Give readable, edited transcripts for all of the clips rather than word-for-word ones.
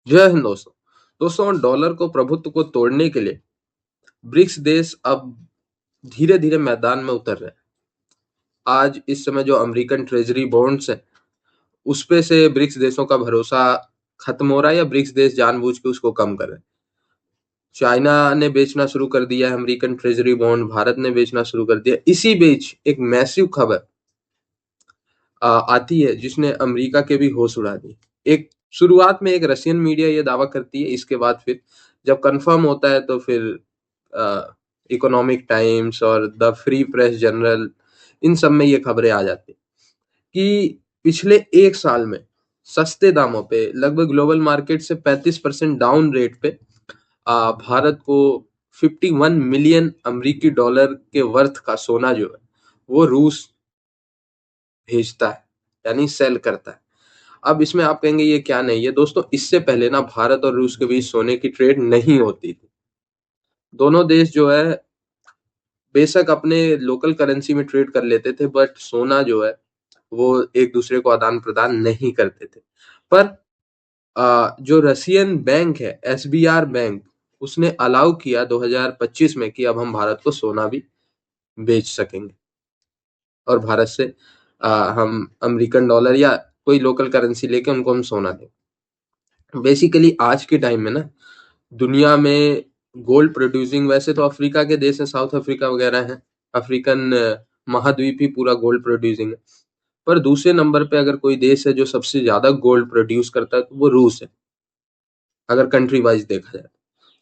जय हिंद दोस्तों। दोस्तों, डॉलर को प्रभुत्व को तोड़ने के लिए ब्रिक्स देश अब धीरे-धीरे मैदान में उतर रहे हैं। आज इस समय जो अमेरिकन ट्रेजरी बॉन्ड्स हैं, उसपे से ब्रिक्स देशों का भरोसा खत्म हो रहा है या ब्रिक्स देश जानबूझ के उसको कम कर रहे हैं। चाइना ने बेचना शुरू कर दिया है अमेरिकन ट्रेजरी बॉन्ड, भारत ने बेचना शुरू कर दिया। इसी बीच एक मैसिव खबर आती है जिसने अमेरिका के भी होश उड़ा दिए। एक शुरुआत में एक रशियन मीडिया ये दावा करती है, इसके बाद फिर जब कंफर्म होता है तो फिर इकोनॉमिक टाइम्स और द फ्री प्रेस जर्नल, इन सब में ये खबरें आ जाती कि पिछले एक साल में सस्ते दामों पे लगभग ग्लोबल मार्केट से 35% डाउन रेट पे भारत को 51 मिलियन अमेरिकी डॉलर के वर्थ का सोना जो है वो रूस भेजता है, यानी सेल करता है। अब इसमें आप कहेंगे ये क्या नहीं है दोस्तों, इससे पहले ना भारत और रूस के बीच सोने की ट्रेड नहीं होती थी। दोनों देश जो है बेशक अपने लोकल करेंसी में ट्रेड कर लेते थे, बट सोना जो है वो एक दूसरे को आदान प्रदान नहीं करते थे। पर जो रशियन बैंक है एसबीआर बैंक, उसने अलाउ किया 2025 में कि अब हम भारत को सोना भी बेच सकेंगे और भारत से हम अमेरिकन डॉलर या कोई लोकल करेंसी लेके उनको हम सोना दें। बेसिकली आज के टाइम में ना दुनिया में गोल्ड प्रोड्यूसिंग, वैसे तो अफ्रीका के देश हैं, साउथ अफ्रीका वगैरह हैं, अफ्रीकन महाद्वीप ही पूरा गोल्ड प्रोड्यूसिंग है। पर दूसरे नंबर पे अगर कोई देश है जो सबसे ज्यादा गोल्ड प्रोड्यूस करता है तो वो रूस है। अगर कंट्री वाइज देखा जाए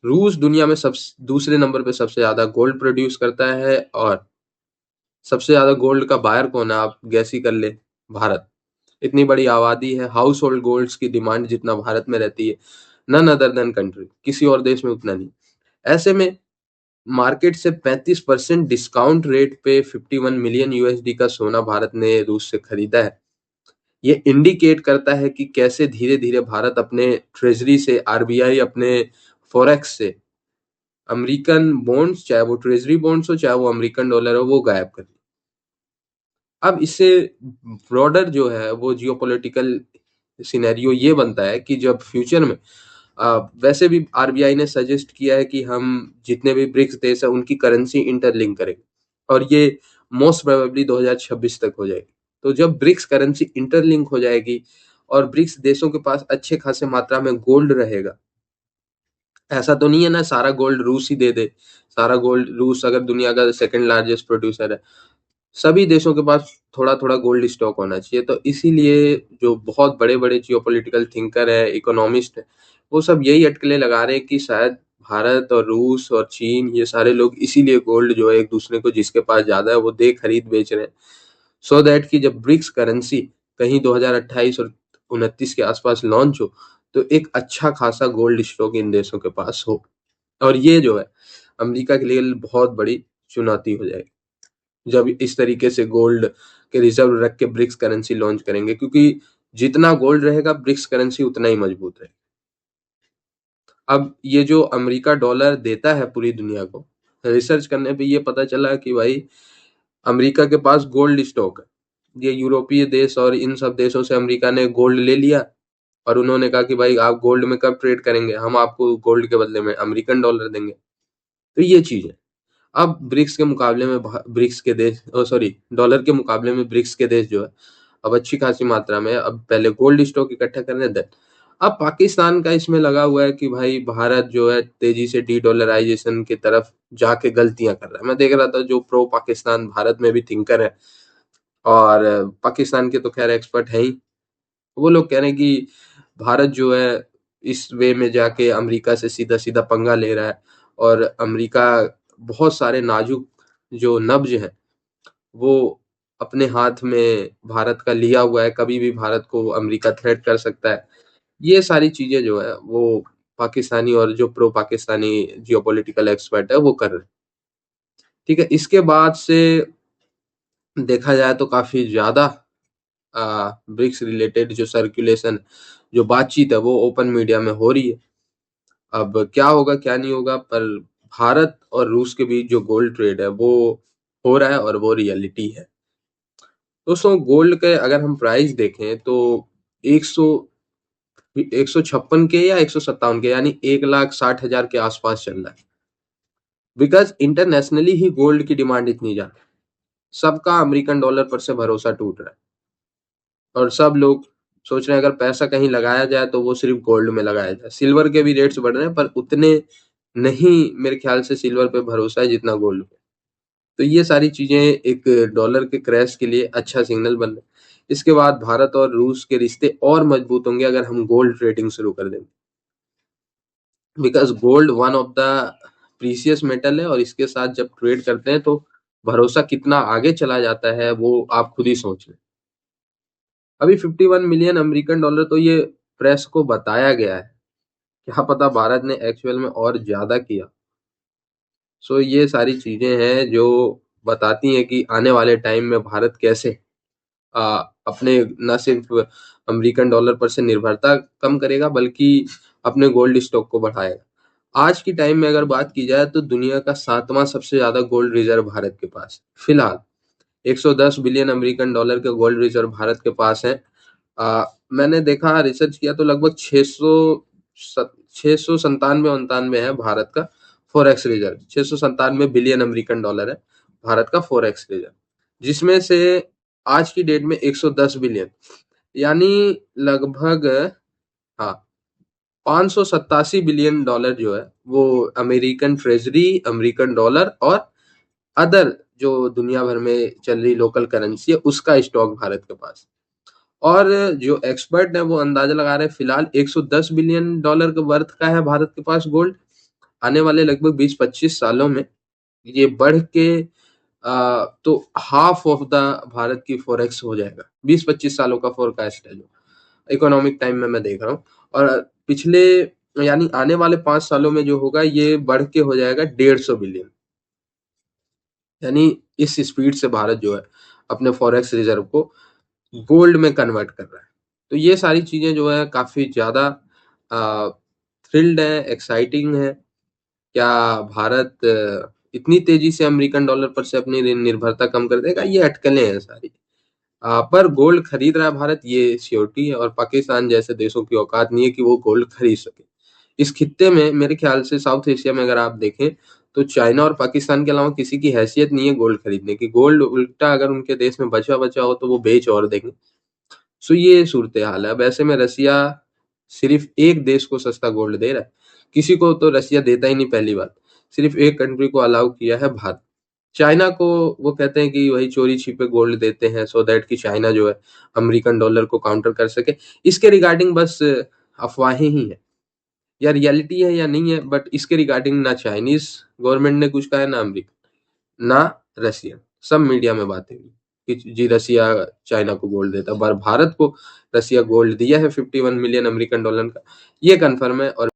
रूस दुनिया में सब दूसरे नंबर पे सबसे ज्यादा गोल्ड प्रोड्यूस करता है। और सबसे ज्यादा गोल्ड का बायर कौन है, आप गैस ही कर ले, भारत। इतनी बड़ी आबादी है, हाउस होल्ड गोल्ड्स की डिमांड जितना भारत में रहती है, नन अदर देन कंट्री, किसी और देश में उतना नहीं। ऐसे में मार्केट से 35% डिस्काउंट रेट पे 51 मिलियन यूएसडी का सोना भारत ने रूस से खरीदा है। ये इंडिकेट करता है कि कैसे धीरे-धीरे भारत अपने ट्रेजरी से, आरबीआई अपने फॉरेक्स से अमेरिकन बॉन्ड्स, चाहे वो ट्रेजरी बॉन्ड्स हो, चाहे वो अमेरिकन डॉलर हो, वो गायब कर दिए। अब इससे ब्रॉडर जो है वो जियोपॉलिटिकल सिनेरियो ये बनता है कि जब फ्यूचर में वैसे भी आरबीआई ने सजेस्ट किया है कि हम जितने भी ब्रिक्स देश है उनकी करेंसी इंटरलिंक करेंगे और ये मोस्ट प्रोबेबली 2026 तक हो जाएगी। तो जब ब्रिक्स करेंसी इंटरलिंक हो जाएगी और ब्रिक्स देशों के पास अच्छे खासे मात्रा में गोल्ड रहेगा, ऐसा तो नहीं है ना सारा गोल्ड रूस ही दे दे। सारा गोल्ड रूस अगर दुनिया का सेकंड लार्जेस्ट प्रोड्यूसर है, सभी देशों के पास थोड़ा-थोड़ा गोल्ड स्टॉक होना चाहिए। तो इसीलिए जो बहुत बड़े-बड़े जियोपॉलिटिकल थिंकर है, इकोनॉमिस्ट है, वो सब यही अटकलें लगा रहे हैं कि शायद भारत और रूस और चीन, ये सारे लोग इसीलिए गोल्ड जो है एक दूसरे को जिसके पास ज़्यादा है वो दे खरीद बेच रहे हैं। सो दैट कि जब ब्रिक्स करेंसी कहीं 2028 और 29 के आसपास लॉन्च हो, तो एक अच्छा खासा गोल्ड स्टॉक इन देशों के पास हो। और ये जो है अमेरिका के लिए बहुत बड़ी चुनौती हो जाएगी जब इस तरीके से गोल्ड के रिजर्व रख के ब्रिक्स करेंसी लॉन्च करेंगे, क्योंकि जितना गोल्ड रहेगा ब्रिक्स करेंसी उतना ही मजबूत रहेगी। अब ये जो अमेरिका डॉलर देता है पूरी दुनिया को, रिसर्च करने पे ये पता चला कि भाई अमेरिका के पास गोल्ड स्टॉक है। ये यूरोपीय देश और इन सब देशों से अमेरिका ने गोल्ड ले लिया और उन्होंने कहा कि भाई आप गोल्ड में कब ट्रेड करेंगे, हम आपको गोल्ड के बदले में अमेरिकन डॉलर देंगे। तो ये चीज है। अब ब्रिक्स के मुकाबले में ब्रिक्स के देश, सॉरी, डॉलर के मुकाबले में ब्रिक्स के देश जो है अब अच्छी खासी मात्रा में अब पहले गोल्ड स्टॉक इकट्ठा कर रहे थे। अब पाकिस्तान का इसमें लगा हुआ है कि भाई भारत जो है तेजी से डी डॉलराइजेशन की तरफ जाके गलतियां कर रहा है। मैं देख रहा था जो प्रो पाकिस्तान भारत में भी थिंकर है और पाकिस्तान के तो खैर एक्सपर्ट है ही, वो लोग कह रहे हैं कि भारत जो है इस वे में जाके अमेरिका से सीधा सीधा पंगा ले रहा है और अमेरिका बहुत सारे नाजुक जो नब्ज हैं वो अपने हाथ में भारत का लिया हुआ है, कभी भी भारत को अमेरिका थ्रेट कर सकता है। ये सारी चीजें जो है वो पाकिस्तानी और जो प्रो पाकिस्तानी जियोपॉलिटिकल एक्सपर्ट है वो कर रहे हैं। ठीक है, इसके बाद से देखा जाए तो काफी ज्यादा ब्रिक्स रिलेटेड जो सर्कुलेशन, जो बातचीत है वो ओपन मीडिया में हो रही है। अब क्या होगा क्या नहीं होगा, पर भारत और रूस के बीच जो गोल्ड ट्रेड है वो हो रहा है और वो रियलिटी है। दोस्तों, गोल्ड के अगर हम प्राइस देखें तो 100 156 के या 157 के, यानी 1,60,000 के आसपास चल रहा है। बिकॉज इंटरनेशनली ही गोल्ड की डिमांड इतनी ज्यादा, सबका अमेरिकन डॉलर पर से भरोसा टूट रहा है और सब लोग सोच रहे हैं अगर पैसा कहीं लगाया जाए तो वो सिर्फ गोल्ड में लगाया जाए। सिल्वर के भी रेट्स बढ़ रहे हैं, पर उतने नहीं मेरे ख्याल से सिल्वर पे भरोसा है जितना गोल्ड पे। तो ये सारी चीजें एक डॉलर के क्रैश के लिए अच्छा सिग्नल बन रहे हैं। इसके बाद भारत और रूस के रिश्ते और मजबूत होंगे अगर हम गोल्ड ट्रेडिंग शुरू कर देंगे, because gold one of the precious metal है और इसके साथ जब ट्रेड करते हैं तो भरोसा कितना आगे चला जाता है वो आप खुद ही सोच लें। अभी 51 मिलियन अमेरिकन डॉलर तो ये प्रेस को बताया गया है, क्या पता भारत ने एक्चुअल में और ज्यादा किया। सो ये सारी चीजें हैं जो बताती हैं कि आने वाले टाइम में भारत कैसे अपने न सिर्फ अमेरिकन डॉलर पर से निर्भरता कम करेगा बल्कि अपने गोल्ड स्टॉक को बढ़ाएगा। आज की टाइम में अगर बात की जाए तो दुनिया का 7वां सबसे ज्यादा गोल्ड रिजर्व भारत के पास फिलहाल 110 बिलियन अमेरिकन डॉलर के गोल्ड रिजर्व भारत के पास है। मैंने देखा, रिसर्च किया तो लगभग 697 है भारत का forex reserve. 697 billion American dollar है भारत का फॉरेक्स रिजर्व, जिसमें से आज की डेट में 110 बिलियन यानी लगभग हाँ 587 बिलियन डॉलर जो है वो अमेरिकन ट्रेजरी, अमेरिकन डॉलर और अदर जो दुनिया भर में चल रही लोकल करेंसी है उसका स्टॉक भारत के पास। और जो एक्सपर्ट है वो अंदाजा लगा रहे हैं फिलहाल 110 बिलियन डॉलर के वर्थ का है भारत के पास गोल्ड। आने वाले लगभग 20-25 सालों में ये बढ़ के तो हाफ ऑफ द भारत की फॉरेक्स हो जाएगा। 20-25 सालों का फोरकास्ट है जो इकोनॉमिक टाइम में मैं देख रहा हूँ। और पिछले यानी आने वाले 5 सालों में जो होगा ये बढ़ के हो जाएगा 150 बिलियन। यानी इस स्पीड से भारत जो है अपने फॉरेक्स रिजर्व को गोल्ड में कन्वर्ट कर रहा है। तो ये सारी चीजें जो है काफी ज्यादा थ्रिल्ड है, एक्साइटिंग है। क्या भारत इतनी तेजी से अमेरिकन डॉलर पर से अपनी निर्भरता कम कर देगा? ये अटकलें हैं सारी। पर गोल्ड खरीद रहा है भारत, ये श्योरिटी है, और पाकिस्तान जैसे देशों की औकात नहीं है कि वो गोल्ड खरीद सके। इस खित्ते में मेरे ख्याल से साउथ एशिया में अगर आप देखें तो चाइना और पाकिस्तान के अलावा किसी की हैसियत नहीं है गोल्ड खरीदने की। गोल्ड उल्टा अगर उनके देश में बचा बचा हो तो वो बेच और देंगे। सो ये सूरत हाल है। अब ऐसे में रसिया सिर्फ एक देश को सस्ता गोल्ड दे रहा है, किसी को तो रसिया देता ही नहीं। पहली बात, सिर्फ एक कंट्री को अलाउ किया है भारत। चाइना को वो कहते हैं कि वही चोरी छिपे गोल्ड देते हैं सो दैट कि चाइना जो है अमेरिकन डॉलर को काउंटर कर सके। इसके रिगार्डिंग बस अफवाहें ही है, या रियलिटी है या नहीं है, बट इसके रिगार्डिंग ना चाइनीज गवर्नमेंट ने कुछ कहा है ना अमेरिका ना रसिया। सब मीडिया में बातें हुई कि जी रसिया चाइना को गोल्ड देता, पर भारत को रसिया गोल्ड दिया है 51 मिलियन अमेरिकन डॉलर का, ये कंफर्म है। और